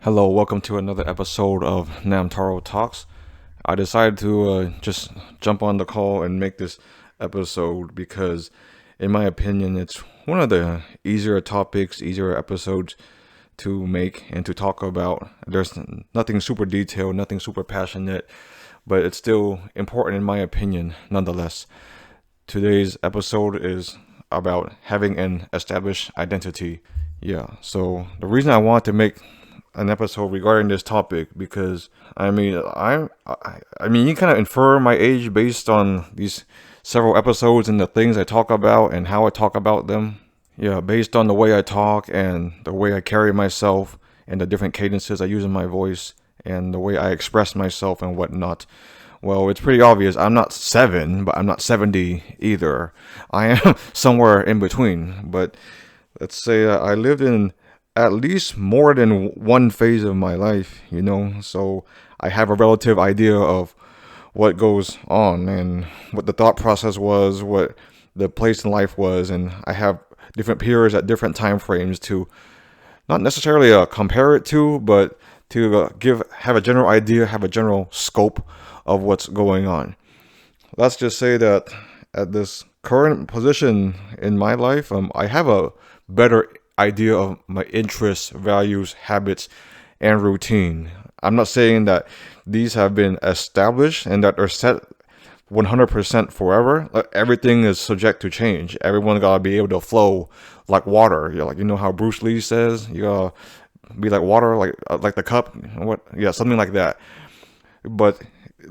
Hello, welcome to another episode of Namtaro Talks. I decided to just jump on the call and make this episode because, in my opinion, it's one of the easier topics, easier episodes to make and to talk about. There's nothing super detailed, nothing super passionate, but it's still important in my opinion, nonetheless. Today's episode is about having an established identity. Yeah, so the reason I want to make an episode regarding this topic because I mean you kind of infer my age based on these several episodes and the things I talk about and how I talk about them. Yeah, based on the way I talk and the way I carry myself and the different cadences I use in my voice and the way I express myself and whatnot. Well, it's pretty obvious. I'm not 7, but I'm not 70 either. I am somewhere in between. But let's say I lived in at least more than one phase of my life, so I have a relative idea of what goes on and what the thought process was, what the place in life was, and I have different peers at different time frames to not necessarily compare it to, but to have a general idea, have a general scope of what's going on. Let's just say that at this current position in my life, I have a better idea of my interests, values, habits, and routine. I'm not saying that these have been established and that are set 100% forever. Everything is subject to change. Everyone gotta be able to flow like water. How Bruce Lee says, you gotta be like water, like the cup. Something like that. But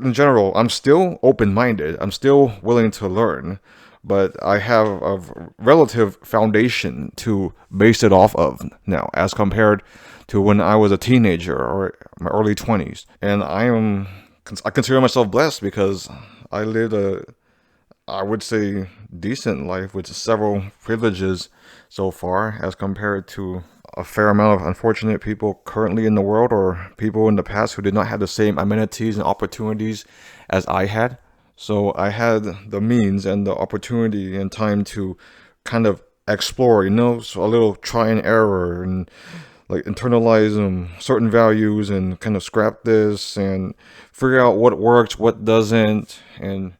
in general, I'm still open-minded. I'm still willing to learn. But I have a relative foundation to base it off of now as compared to when I was a teenager or my early 20s. And I consider myself blessed because I lived I would say, decent life with several privileges so far as compared to a fair amount of unfortunate people currently in the world or people in the past who did not have the same amenities and opportunities as I had. So I had the means and the opportunity and time to kind of explore, so a little try and error and like internalize certain values and kind of scrap this and figure out what works, what doesn't, and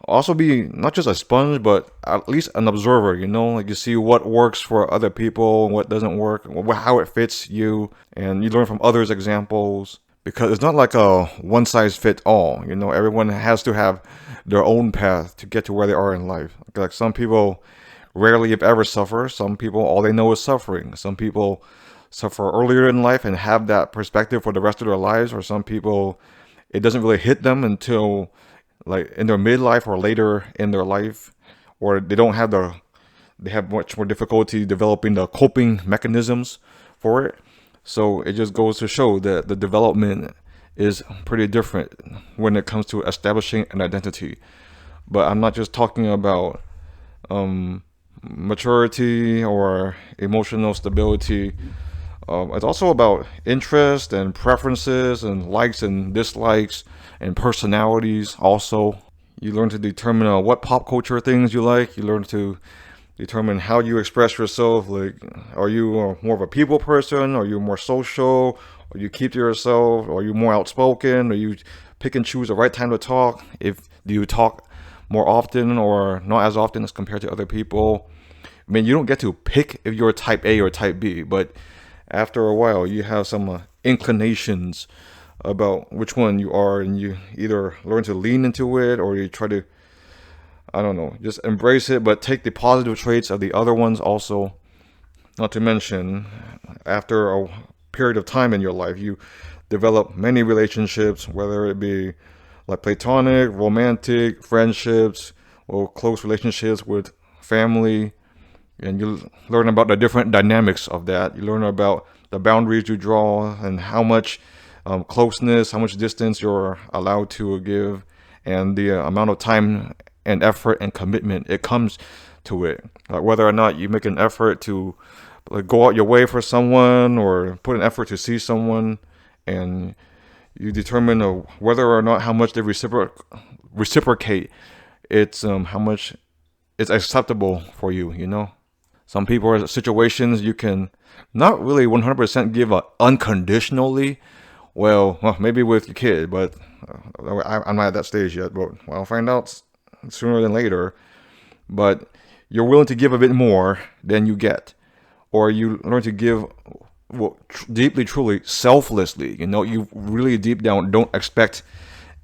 also be not just a sponge, but at least an observer, like you see what works for other people and what doesn't work, how it fits you, and you learn from others' examples. Because it's not like a one size fits all, everyone has to have their own path to get to where they are in life. Like some people rarely, if ever, suffer. Some people, all they know is suffering. Some people suffer earlier in life and have that perspective for the rest of their lives. Or some people, it doesn't really hit them until like in their midlife or later in their life. Or they have much more difficulty developing the coping mechanisms for it. So it just goes to show that the development is pretty different when it comes to establishing an identity. But I'm not just talking about maturity or emotional stability. It's also about interest and preferences and likes and dislikes and personalities also. You learn to determine what pop culture things you like. You learn to determine how you express yourself. Like, are you more of a people person? Are you more social? Or you keep to yourself? Are you more outspoken? Or you pick and choose the right time to talk? Do you talk more often or not as often as compared to other people? I mean, you don't get to pick if you're type A or type B, but after a while, you have some inclinations about which one you are, and you either learn to lean into it or you try to, I don't know, just embrace it, but take the positive traits of the other ones also. Not to mention, after a period of time in your life, you develop many relationships, whether it be like platonic, romantic, friendships, or close relationships with family. And you learn about the different dynamics of that. You learn about the boundaries you draw and how much closeness, how much distance you're allowed to give, and the amount of time and effort and commitment it comes to it. Like whether or not you make an effort to go out your way for someone or put an effort to see someone, and you determine whether or not how much they reciprocate. It's how much it's acceptable for you. Some people are situations you can not really 100% give unconditionally. Well, maybe with your kid, but I'm not at that stage yet. But I'll find out sooner than later. But you're willing to give a bit more than you get, or you learn to give, well, deeply, truly, selflessly. You really deep down don't expect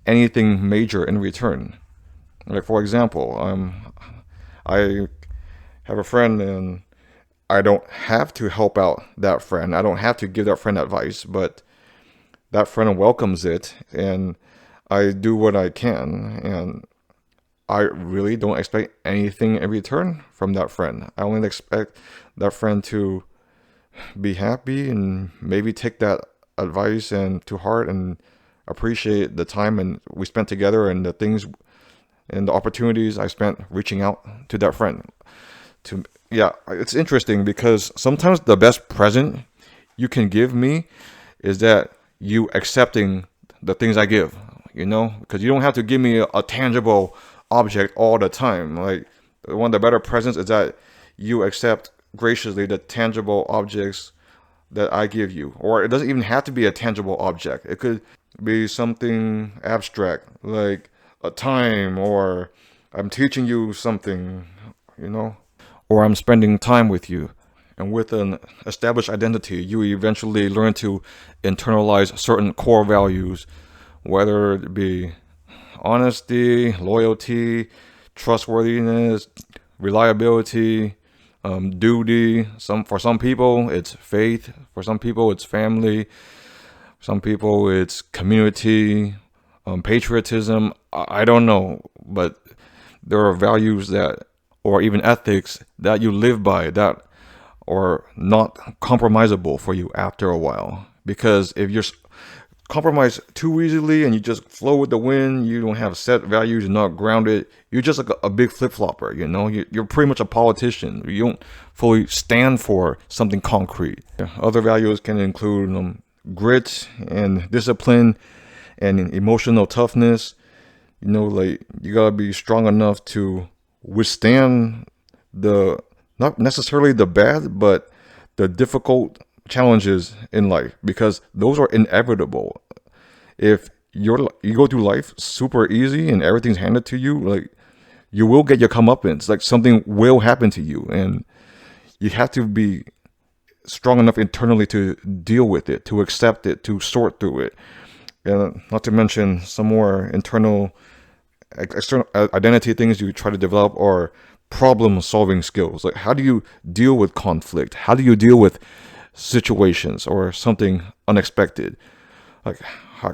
anything major in return. Like, for example, I have a friend, and I don't have to help out that friend. I don't have to give that friend advice, but that friend welcomes it, and I do what I can, and I really don't expect anything in return from that friend. I only expect that friend to be happy and maybe take that advice and to heart and appreciate the time and we spent together and the things and the opportunities I spent reaching out to that friend. Yeah, it's interesting because sometimes the best present you can give me is that you accepting the things I give, because you don't have to give me a tangible object all the time. Like, one of the better presents is that you accept graciously the tangible objects that I give you. Or it doesn't even have to be a tangible object. It could be something abstract, like a time, or I'm teaching you something, or I'm spending time with you. And with an established identity, you eventually learn to internalize certain core values, whether it be honesty, loyalty, trustworthiness, reliability, duty. For some people, it's faith. For some people, it's family. Some people, it's community, patriotism. I don't know, but there are values that, or even ethics that you live by that are not compromisable for you after a while. Because if you're compromised too easily and you just flow with the wind, you don't have set values, you're not grounded, you're just like a big flip-flopper, You're pretty much a politician. You don't fully stand for something concrete. Other values can include grit and discipline and emotional toughness. Like, you gotta be strong enough to withstand not necessarily the bad, but the difficult challenges in life, because those are inevitable. If you go through life super easy and everything's handed to you, like, you will get your comeuppance. Like, something will happen to you, and you have to be strong enough internally to deal with it, to accept it, to sort through it. And not to mention some more internal, external identity things you try to develop, or problem solving skills. Like, how do you deal with conflict? How do you deal with situations or something unexpected? Like,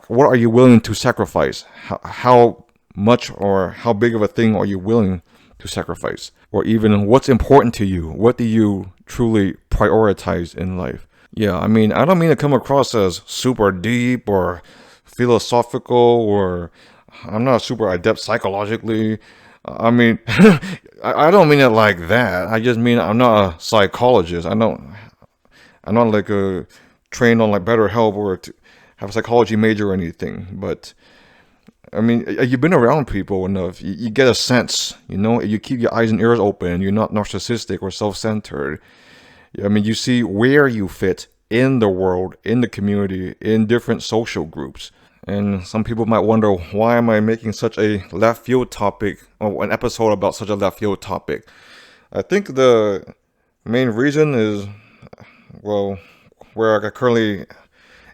what are you willing to sacrifice? How much or how big of a thing are you willing to sacrifice? Or even, what's important to you? What do you truly prioritize in life? Yeah, I don't mean to come across as super deep or philosophical, or I'm not super adept psychologically. I don't mean it like that. I just mean I'm not a psychologist. I'm not like trained on like BetterHelp or to have a psychology major or anything. But you've been around people enough. You get a sense, you keep your eyes and ears open. You're not narcissistic or self-centered. You see where you fit in the world, in the community, in different social groups. And some people might wonder, why am I making such a left field topic, or an episode about such a left field topic? I think the main reason is, well, where I currently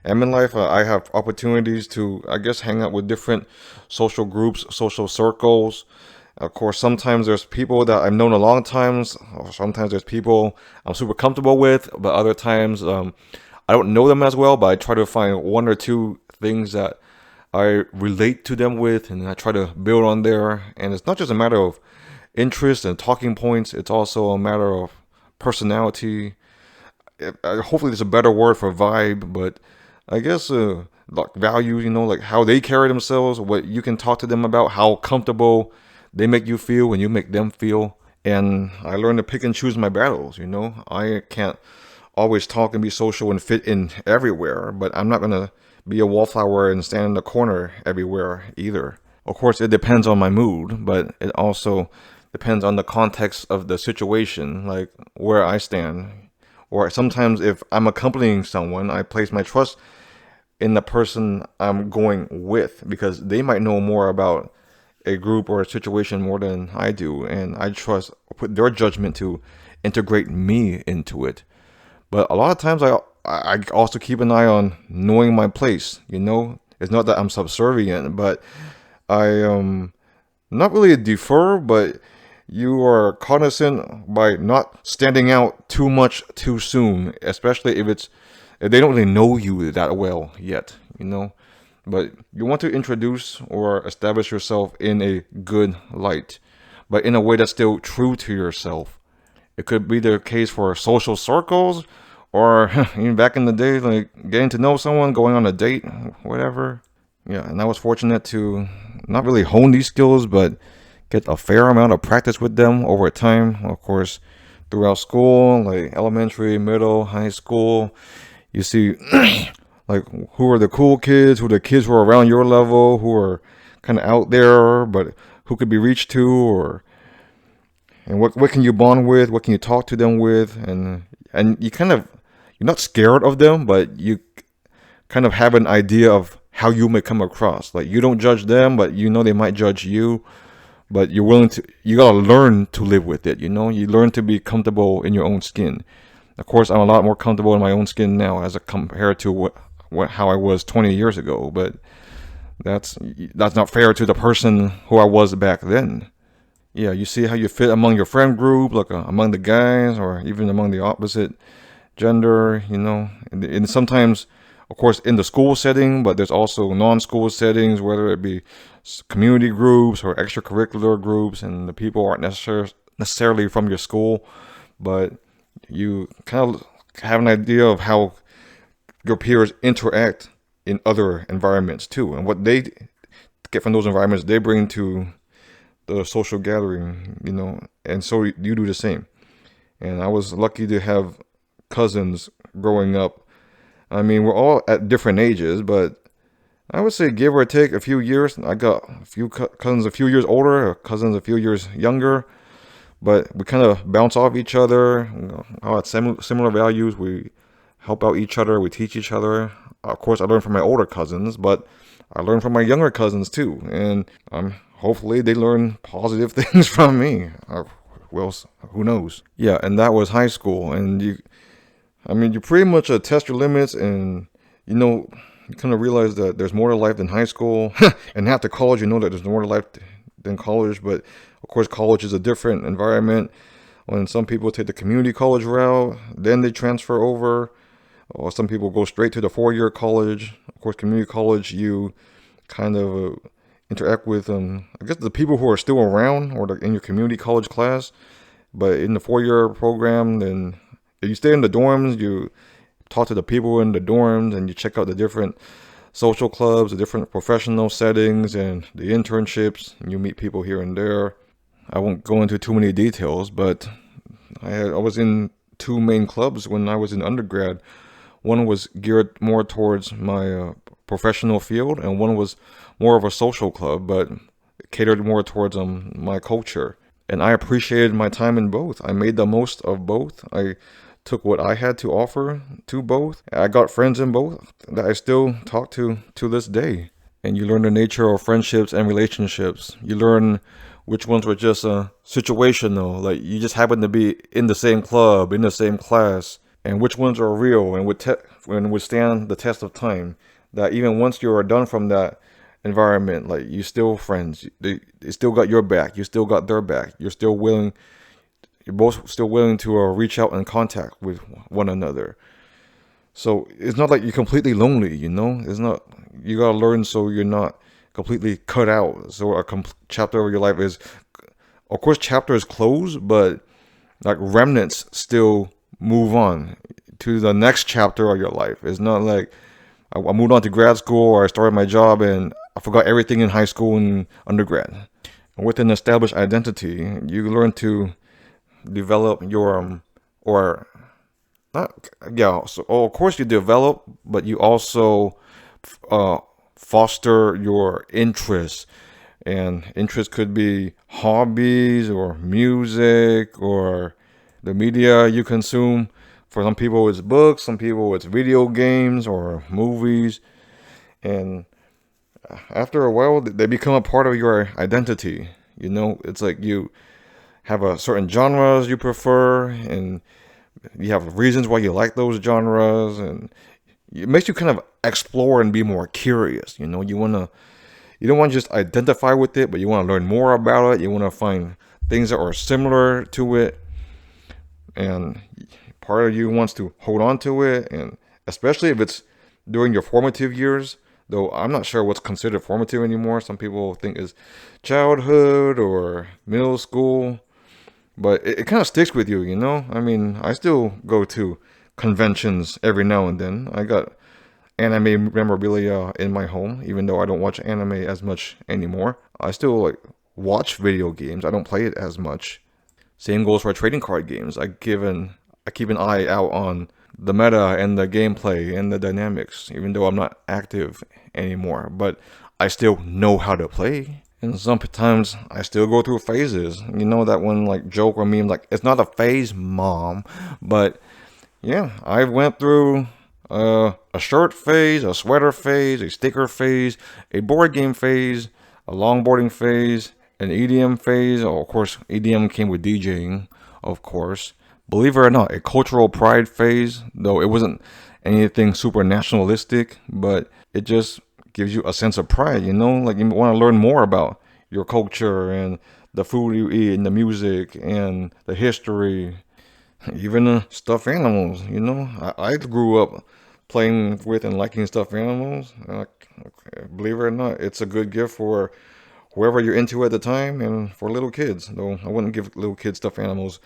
am in life, I have opportunities to, I guess, hang out with different social groups, social circles. Of course, sometimes there's people that I've known a long time, or sometimes there's people I'm super comfortable with, but other times I don't know them as well, but I try to find one or two things that I relate to them with, and I try to build on there. And it's not just a matter of interest and talking points, it's also a matter of personality. Hopefully there's a better word for vibe, but I guess like values, like how they carry themselves, what you can talk to them about, how comfortable they make you feel when you make them feel. And I learned to pick and choose my battles. I can't always talk and be social and fit in everywhere, but I'm not gonna be a wallflower and stand in the corner everywhere either. Of course, it depends on my mood, but it also depends on the context of the situation, like where I stand, Or sometimes if I'm accompanying someone, I place my trust in the person I'm going with because they might know more about a group or a situation more than I do, and I trust put their judgment to integrate me into it. But a lot of times I also keep an eye on knowing my place. It's not that I'm subservient, but I not really defer, but you are cognizant by not standing out too much too soon, especially if they don't really know you that well yet. But you want to introduce or establish yourself in a good light, but in a way that's still true to yourself. It could be the case for social circles, or even back in the day, like getting to know someone, going on a date, whatever. Yeah, and I was fortunate to not really hone these skills, but get a fair amount of practice with them over time. Of course, throughout school, like elementary, middle, high school, you see like who are the cool kids, who are the kids who are around your level, who are kind of out there, but who could be reached to, or and what can you bond with, what can you talk to them with, and you're not scared of them, but you kind of have an idea of how you may come across. Like you don't judge them, but they might judge you. But you gotta learn to live with it. You learn to be comfortable in your own skin. Of course, I'm a lot more comfortable in my own skin now as compared to how I was 20 years ago. But that's not fair to the person who I was back then. Yeah, you see how you fit among your friend group, like among the guys, or even among the opposite gender. And sometimes, of course, in the school setting, but there's also non-school settings, whether it be community groups or extracurricular groups, and the people aren't necessarily from your school, but you kind of have an idea of how your peers interact in other environments too, and what they get from those environments they bring to the social gathering, and so you do the same. And I was lucky to have cousins growing up. I mean, we're all at different ages, but I would say give or take a few years. I got a few cousins a few years older, cousins a few years younger, but we kind of bounce off each other. All had similar values. We help out each other. We teach each other. Of course, I learned from my older cousins, but I learned from my younger cousins too. And hopefully they learn positive things from me. Well, who knows? Yeah, and that was high school. And you pretty much test your limits, and you kind of realize that there's more to life than high school. And after college, you know that there's more to life than college. But of course, college is a different environment. When some people take the community college route, then they transfer over, or some people go straight to the 4-year college. Of course, community college, you kind of interact with, I guess, the people who are still around or in your community college class. But in the 4-year program, then if you stay in the dorms, you talk to the people in the dorms, and you check out the different social clubs, the different professional settings, and the internships, and you meet people here and there. I won't go into too many details, but I was in 2 main clubs when I was in undergrad. One was geared more towards my professional field, and one was more of a social club, but catered more towards my culture. And I appreciated my time in both. I made the most of both. I took what I had to offer to both. I got friends in both that I still talk to this day. And you learn the nature of friendships and relationships. You learn which ones were just situational, like you just happen to be in the same club, in the same class, and which ones are real and would stand the test of time. That even once you are done from that environment, like you still friends. They still got your back. You still got their back. You're both still willing to reach out and contact with one another. So it's not like you're completely lonely. It's not. You gotta learn so you're not completely cut out. So a chapter of your life is, of course, chapters close, but like remnants still move on to the next chapter of your life. It's not like I moved on to grad school or I started my job and I forgot everything in high school and undergrad. And with an established identity, you learn to develop your or not yeah so of course you develop, but you also foster your interests. And interests could be hobbies or music or the media you consume. For some people, it's books. Some people, it's video games or movies. And after a while, they become a part of your identity. It's like you have a certain genres you prefer, and you have reasons why you like those genres, and it makes you kind of explore and be more curious. You don't want to just identify with it, but you want to learn more about it. You want to find things that are similar to it, and part of you wants to hold on to it, and especially if it's during your formative years. Though I'm not sure what's considered formative anymore. Some people think is childhood or middle school, but it kind of sticks with you. I mean, I still go to conventions every now and then. I got anime memorabilia in my home, even though I don't watch anime as much anymore. I still watch video games. I don't play it as much. Same goes for trading card games. I keep an eye out on the meta and the gameplay and the dynamics, even though I'm not active anymore. But I still know how to play. And sometimes I still go through phases. That one joke or meme, it's not a phase, mom. But yeah, I went through a shirt phase, a sweater phase, a sticker phase, a board game phase, a longboarding phase, an EDM phase. Oh, of course, EDM came with DJing, of course. Believe it or not, a cultural pride phase, though it wasn't anything super nationalistic, but it just gives you a sense of pride, you want to learn more about your culture and the food you eat and the music and the history, even the stuffed animals, I grew up playing with and liking stuffed animals. Believe it or not, it's a good gift for whoever you're into at the time and for little kids, though I wouldn't give little kids stuffed animals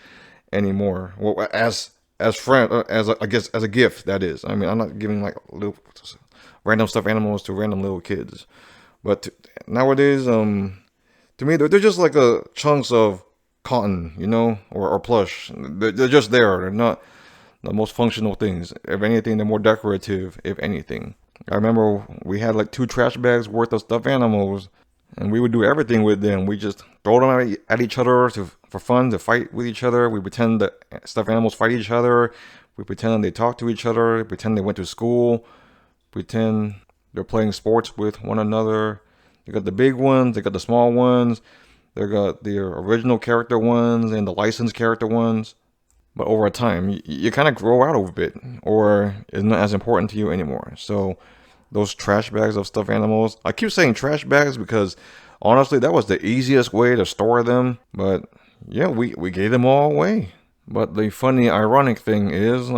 anymore. Well, as friend, I guess as a gift, that is. I mean, I'm not giving little random stuffed animals to random little kids, but nowadays, to me, they're just chunks of cotton, or plush. They're just there. They're not the most functional things. If anything, they're more decorative. If anything, I remember we had 2 trash bags worth of stuffed animals, and we would do everything with them. We just throw them at each other for fun, to fight with each other. We pretend that stuffed animals fight each other. We pretend they talk to each other. Pretend they went to school. Pretend they're playing sports with one another. They got the big ones. They got the small ones. They got the original character ones and the licensed character ones. But over time, you kind of grow out of it, or it's not as important to you anymore. So those trash bags of stuffed animals. I keep saying trash bags because honestly, that was the easiest way to store them. But yeah, we gave them all away. But the funny, ironic thing is,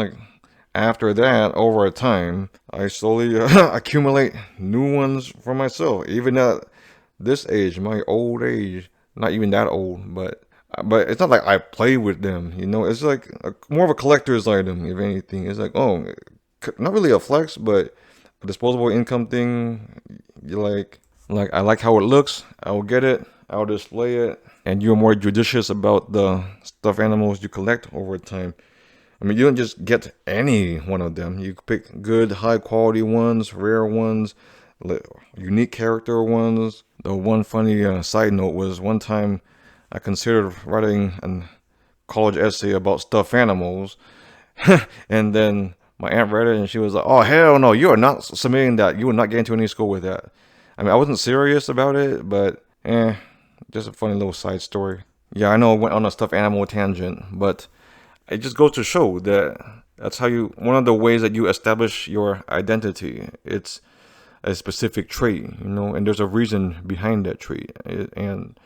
after that, over time, I slowly accumulate new ones for myself. Even at this age, my old age, not even that old, but it's not like I play with them. It's more of a collector's item, if anything. It's not really a flex, but a disposable income thing. I like how it looks. I'll get it. I'll display it. And you're more judicious about the stuffed animals you collect over time. I mean, you don't just get any one of them. You pick good, high quality ones, rare ones, unique character ones. The one funny side note was one time I considered writing a college essay about stuffed animals. And then my aunt read it and she was like, "Oh, hell no, you are not submitting that. You will not get into any school with that." I mean, I wasn't serious about it, but just a funny little side story. Yeah, I know I went on a stuffed animal tangent, but it just goes to show that that's one of the ways that you establish your identity. It's a specific trait, and there's a reason behind that trait. And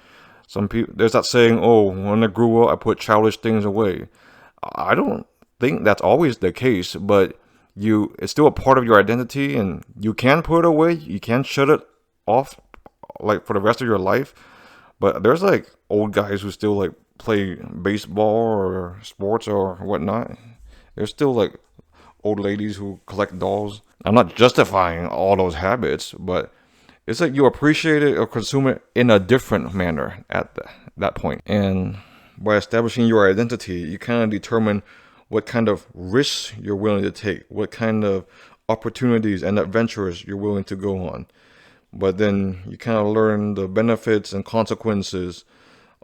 some people, there's that saying, "Oh, when I grew up, I put childish things away." I don't think that's always the case, but it's still a part of your identity, and you can put it away. You can shut it off, for the rest of your life. But there's old guys who still play baseball or sports or whatnot. There's still old ladies who collect dolls. I'm not justifying all those habits, but it's you appreciate it or consume it in a different manner at that point. And by establishing your identity, you kind of determine what kind of risks you're willing to take, what kind of opportunities and adventures you're willing to go on. But then you kind of learn the benefits and consequences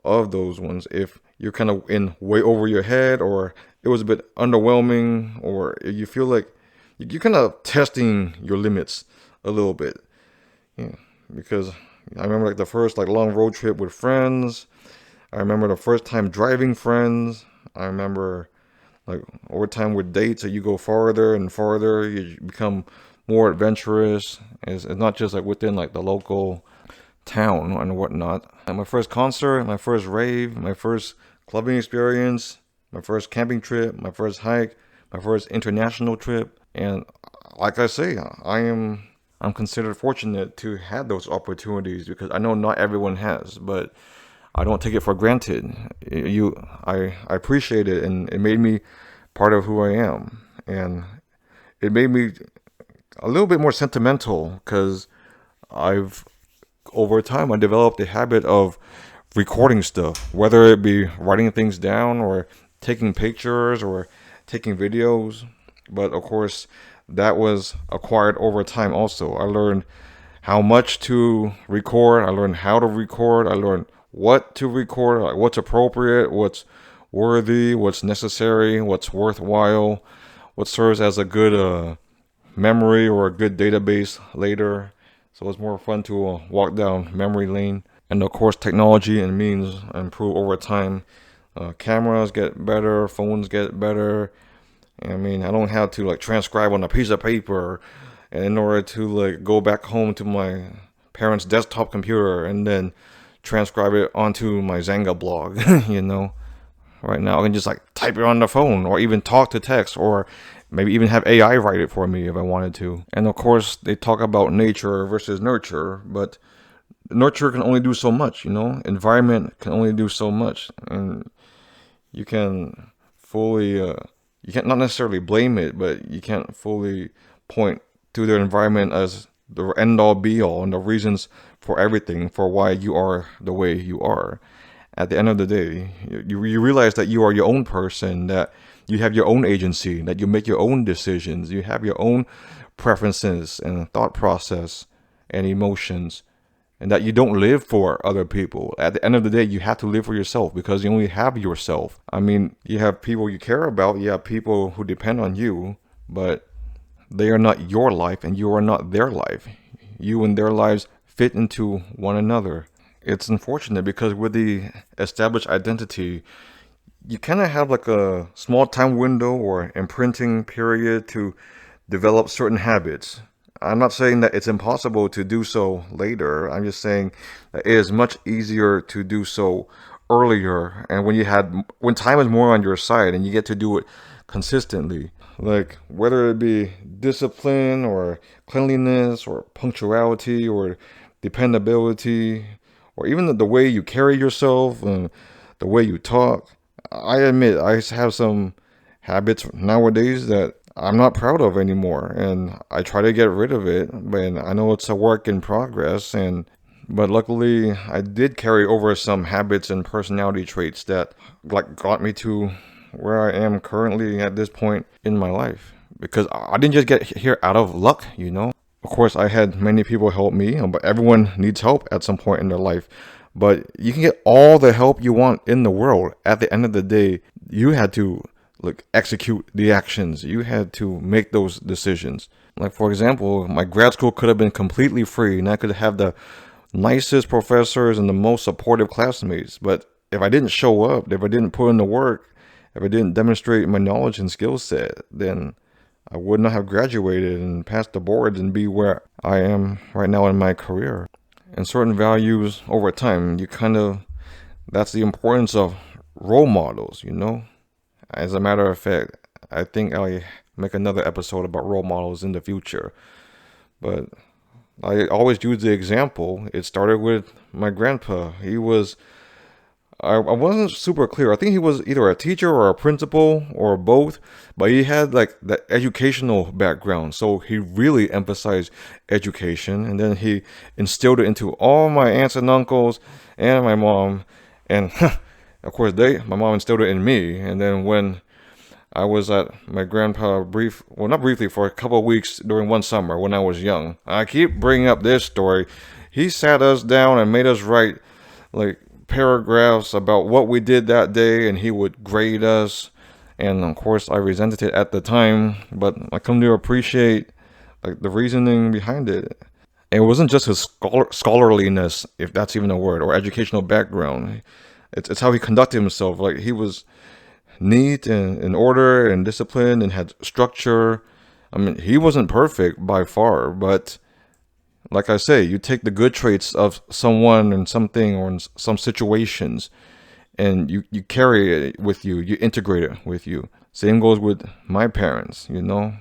of those ones. If you're kind of in way over your head, or it was a bit underwhelming, or you feel like you're kind of testing your limits a little bit. Yeah, because I remember like the first like long road trip with friends. I remember the first time driving friends. I remember like over time with dates, that you go farther and farther, you become more adventurous. It's not just like within like the local town and whatnot. And my first concert, my first rave, my first clubbing experience, my first camping trip, my first hike, my first international trip. And like I say, I'm considered fortunate to have those opportunities, because I know not everyone has, but I don't take it for granted. I appreciate it, and it made me part of who I am, and it made me a little bit more sentimental, because I've over time I developed a habit of recording stuff, whether it be writing things down or taking pictures or taking videos. But of course, that was acquired over time also. I learned how much to record, I learned how to record, I learned what to record, like what's appropriate, what's worthy, what's necessary, what's worthwhile, what serves as a good memory or a good database later. So it's more fun to walk down memory lane. And of course, technology and means improve over time. Cameras get better, phones get better. I mean, I don't have to like transcribe on a piece of paper in order to like go back home to my parents' desktop computer and then transcribe it onto my Zanga blog, you know. Right now, I can just like type it on the phone, or even talk to text, or maybe even have AI write it for me if I wanted to. And of course, they talk about nature versus nurture, but nurture can only do so much, you know. Environment can only do so much, and you can fully, you can't not necessarily blame it, but you can't fully point to the environment as the end all be all and the reasons for everything, for why you are the way you are. At the end of the day, you realize that you are your own person, that you have your own agency, that you make your own decisions, you have your own preferences and thought process and emotions, and that you don't live for other people. At the end of the day, you have to live for yourself, because you only have yourself. I mean, you have people you care about, you have people who depend on you, but they are not your life and you are not their life. You and their lives fit into one another. It's unfortunate, because with the established identity, you kind of have like a small time window or imprinting period to develop certain habits. I'm not saying that it's impossible to do so later. I'm just saying that it is much easier to do so earlier, and when time is more on your side and you get to do it consistently. Like whether it be discipline or cleanliness or punctuality or dependability, or even the way you carry yourself and the way you talk. I admit I have some habits nowadays that I'm not proud of anymore, and I try to get rid of it, but I know it's a work in progress. But luckily I did carry over some habits and personality traits that like got me to where I am currently at this point in my life, because I didn't just get here out of luck, you know. Of course, I had many people help me, but everyone needs help at some point in their life. But you can get all the help you want in the world. At the end of the day, you had to execute the actions. You had to make those decisions. Like, for example, my grad school could have been completely free, and I could have the nicest professors and the most supportive classmates. But if I didn't show up, if I didn't put in the work, if I didn't demonstrate my knowledge and skill set, then I would not have graduated and passed the boards and be where I am right now in my career. And certain values over time, that's the importance of role models, you know. As a matter of fact, I think I'll make another episode about role models in the future. But I always use the example. It started with my grandpa. I wasn't super clear. I think he was either a teacher or a principal or both, but he had like the educational background. So he really emphasized education, and then he instilled it into all my aunts and uncles and my mom. And of course, my mom instilled it in me. And then when I was at my grandpa not briefly, for a couple of weeks during one summer when I was young. I keep bringing up this story. He sat us down and made us write like paragraphs about what we did that day, and he would grade us. And of course, I resented it at the time, but I come to appreciate like the reasoning behind it. And it wasn't just his scholarliness, if that's even a word, or educational background. It's how he conducted himself. Like he was neat and in order and disciplined and had structure. I mean, he wasn't perfect by far, but like I say, you take the good traits of someone and something or in some situations, and you carry it with you. You integrate it with you. Same goes with my parents, you know.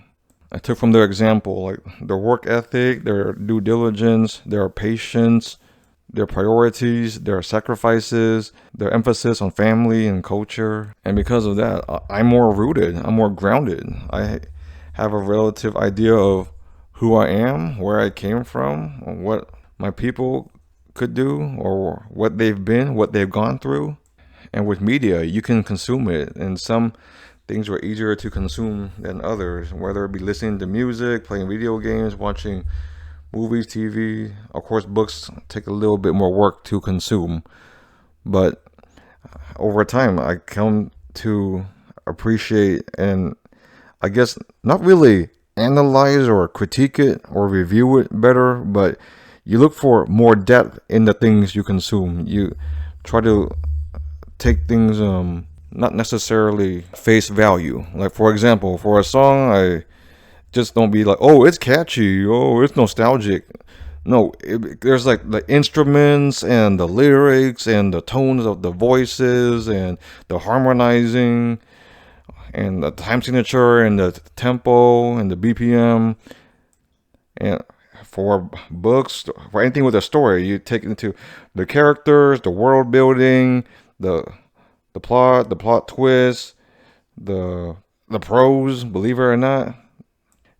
I took from their example, like their work ethic, their due diligence, their patience, their priorities, their sacrifices, their emphasis on family and culture. And because of that, I'm more rooted, I'm more grounded. I have a relative idea of who I am, where I came from, what my people could do, or what they've been, what they've gone through. And with media, you can consume it, and some things were easier to consume than others, whether it be listening to music, playing video games, watching movies, TV. Of course, books take a little bit more work to consume, but over time, I come to appreciate and I guess not really analyze or critique it or review it better, but you look for more depth in the things you consume. You try to take things not necessarily face value. Like for example, for a song, I just don't be like, oh, it's catchy, oh, it's nostalgic. No, there's like the instruments and the lyrics and the tones of the voices and the harmonizing and the time signature and the tempo and the BPM. And for books, for anything with a story, you take into the characters, the world building, the plot twist, the prose, believe it or not.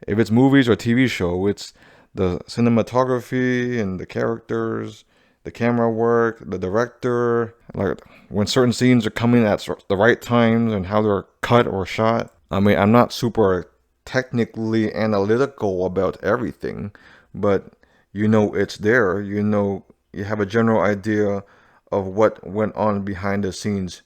If it's movies or TV show, it's the cinematography and the characters, the camera work, the director, like when certain scenes are coming at the right times and how they're cut or shot. I mean, I'm not super technically analytical about everything, but you know it's there. You know, you have a general idea of what went on behind the scenes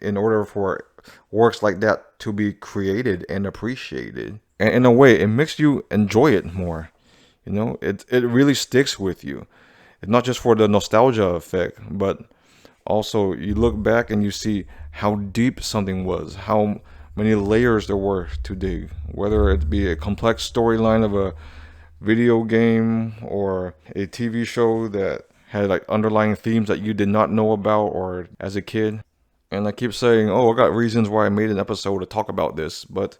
in order for works like that to be created and appreciated. And in a way, it makes you enjoy it more. You know, it really sticks with you. It's not just for the nostalgia effect, but also you look back and you see how deep something was, how many layers there were to dig, whether it be a complex storyline of a video game or a TV show that had like underlying themes that you did not know about or as a kid. And I keep saying, oh, I got reasons why I made an episode to talk about this, but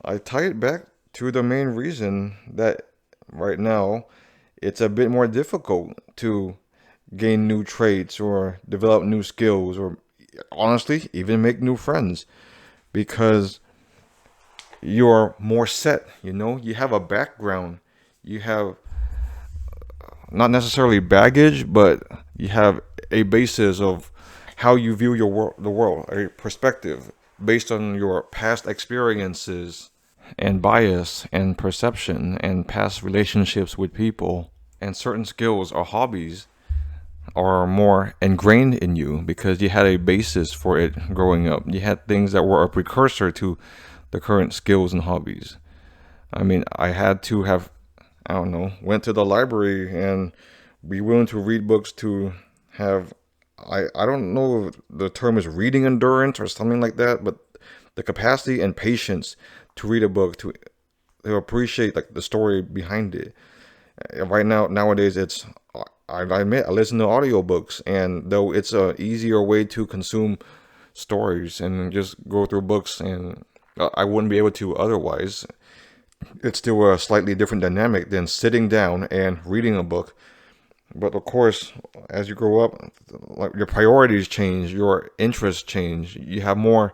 I tie it back to the main reason that right now it's a bit more difficult to gain new traits or develop new skills or honestly even make new friends because you're more set, you know, you have a background, you have not necessarily baggage, but you have a basis of how you view the world, a perspective based on your past experiences and bias and perception and past relationships with people. And certain skills or hobbies are more ingrained in you because you had a basis for it growing up. You had things that were a precursor to the current skills and hobbies. I mean, I had to have, I don't know, went to the library and be willing to read books to have, I don't know if the term is reading endurance or something like that, but the capacity and patience to read a book, to appreciate like the story behind it. Right now, nowadays, I admit, I listen to audiobooks, and though it's a easier way to consume stories and just go through books, and I wouldn't be able to otherwise, it's still a slightly different dynamic than sitting down and reading a book. But of course, as you grow up, like your priorities change, your interests change, you have more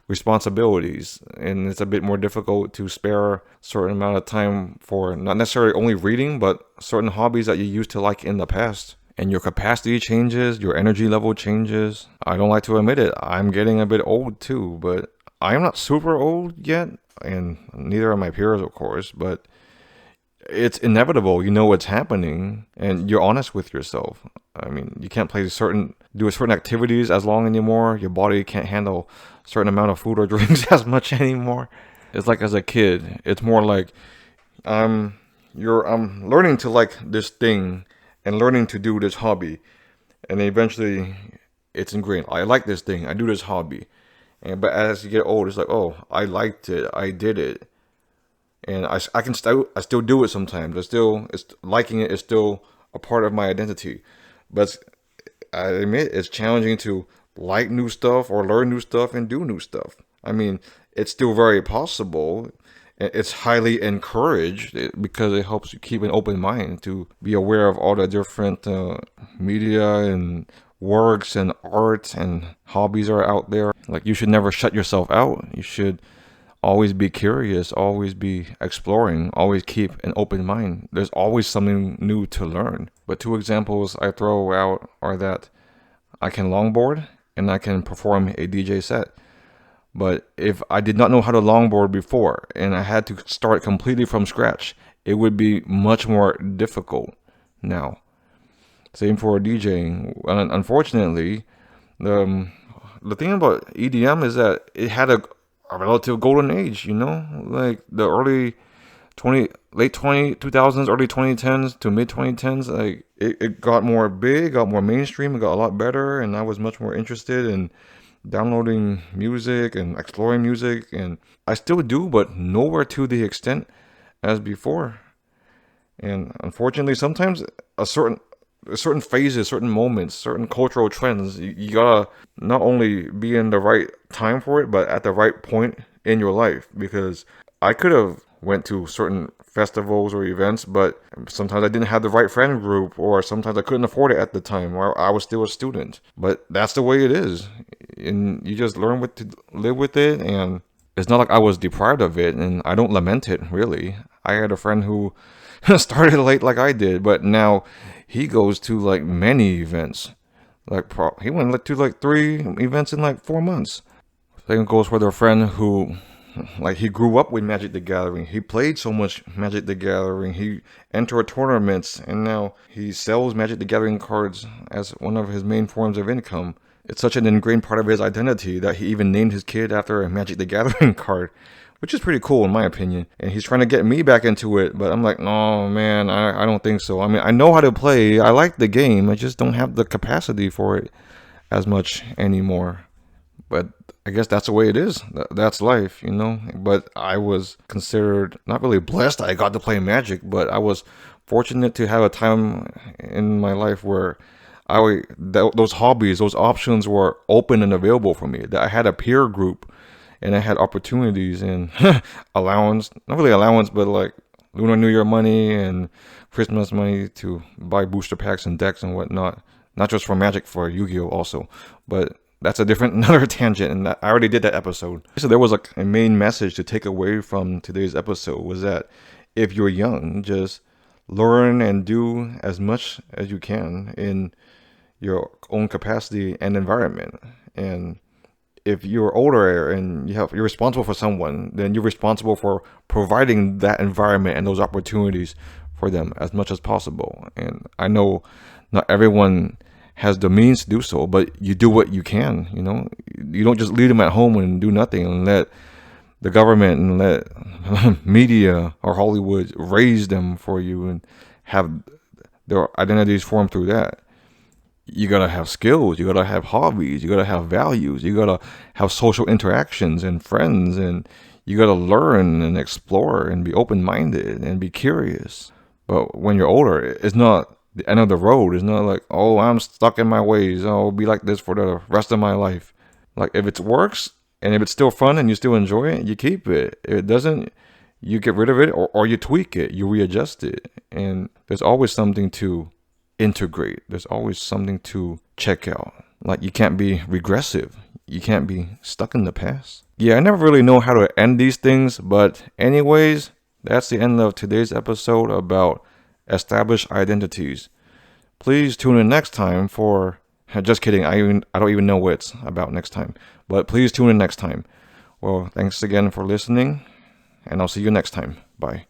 responsibilities, and it's a bit more difficult to spare a certain amount of time for not necessarily only reading, but certain hobbies that you used to like in the past. And your capacity changes, your energy level changes. I don't like to admit it, I'm getting a bit old too, but I'm not super old yet, and neither are my peers, of course, but it's inevitable. You know what's happening, and you're honest with yourself. I mean, you can't do certain activities as long anymore. Your body can't handle a certain amount of food or drinks as much anymore. It's like as a kid, it's more like I'm learning to like this thing and learning to do this hobby, and then eventually it's ingrained. I like this thing. I do this hobby, but as you get old, it's like, oh, I liked it. I did it, and I still do it sometimes. It's liking it is still a part of my identity, but I admit it's challenging to like new stuff or learn new stuff and do new stuff. I mean, it's still very possible. It's highly encouraged because it helps you keep an open mind to be aware of all the different media and works and art and hobbies are out there. Like, you should never shut yourself out. You should always be curious, always be exploring, always keep an open mind. There's always something new to learn. But two examples I throw out are that I can longboard and I can perform a DJ set. But if I did not know how to longboard before and I had to start completely from scratch, it would be much more difficult now. Same for DJing. Unfortunately, the thing about EDM is that it had a relative golden age, like the late 2000s, early 2010s to mid 2010s. Like it got more big, got more mainstream, it got a lot better, and I was much more interested in downloading music and exploring music, and I still do, but nowhere to the extent as before. And unfortunately, sometimes certain phases, certain moments, certain cultural trends, you gotta not only be in the right time for it, but at the right point in your life. Because I could have went to certain festivals or events, but sometimes I didn't have the right friend group, or sometimes I couldn't afford it at the time, or I was still a student. But that's the way it is, and you just learn to live with it. And it's not like I was deprived of it, and I don't lament it, really. I had a friend who started late like I did, but now he goes to like many events. Like he went to like 3 events in like 4 months. Same goes for their friend who, like, he grew up with Magic the Gathering. He played so much Magic the Gathering. He entered tournaments, and now he sells Magic the Gathering cards as one of his main forms of income. It's such an ingrained part of his identity that he even named his kid after a Magic the Gathering card, which is pretty cool in my opinion. And he's trying to get me back into it, but I'm like, no, man, I don't think so. I mean, I know how to play. I like the game. I just don't have the capacity for it as much anymore. But I guess that's the way it is. That's life, But I was considered not really blessed I got to play Magic, but I was fortunate to have a time in my life where those hobbies, those options were open and available for me. That I had a peer group, and I had opportunities and allowance, not really allowance, but like Lunar New Year money and Christmas money to buy booster packs and decks and whatnot. Not just for Magic, for Yu-Gi-Oh also, but that's another tangent, and I already did that episode. So there was a main message to take away from today's episode, was that if you're young, just learn and do as much as you can in your own capacity and environment. And if you're older and you're responsible for someone, then you're responsible for providing that environment and those opportunities for them as much as possible. And I know not everyone has the means to do so, but you do what you can. You don't just leave them at home and do nothing and let the government and let media or Hollywood raise them for you and have their identities formed through that. You gotta have skills, you gotta have hobbies, you gotta have values, you gotta have social interactions and friends, and you gotta learn and explore and be open-minded and be curious. But when you're older, it's not the end of the road. It's not like, oh, I'm stuck in my ways, I'll be like this for the rest of my life. Like, if it works and if it's still fun and you still enjoy it, you keep it. If it doesn't, you get rid of it, or you tweak it, you readjust it. And there's always something to integrate. There's always something to check out. Like, you can't be regressive. You can't be stuck in the past. Yeah, I never really know how to end these things, but anyways, that's the end of today's episode about established identities. Please tune in next time for, just kidding, I don't even know what it's about next time, but please tune in next time. Well, thanks again for listening, and I'll see you next time. Bye.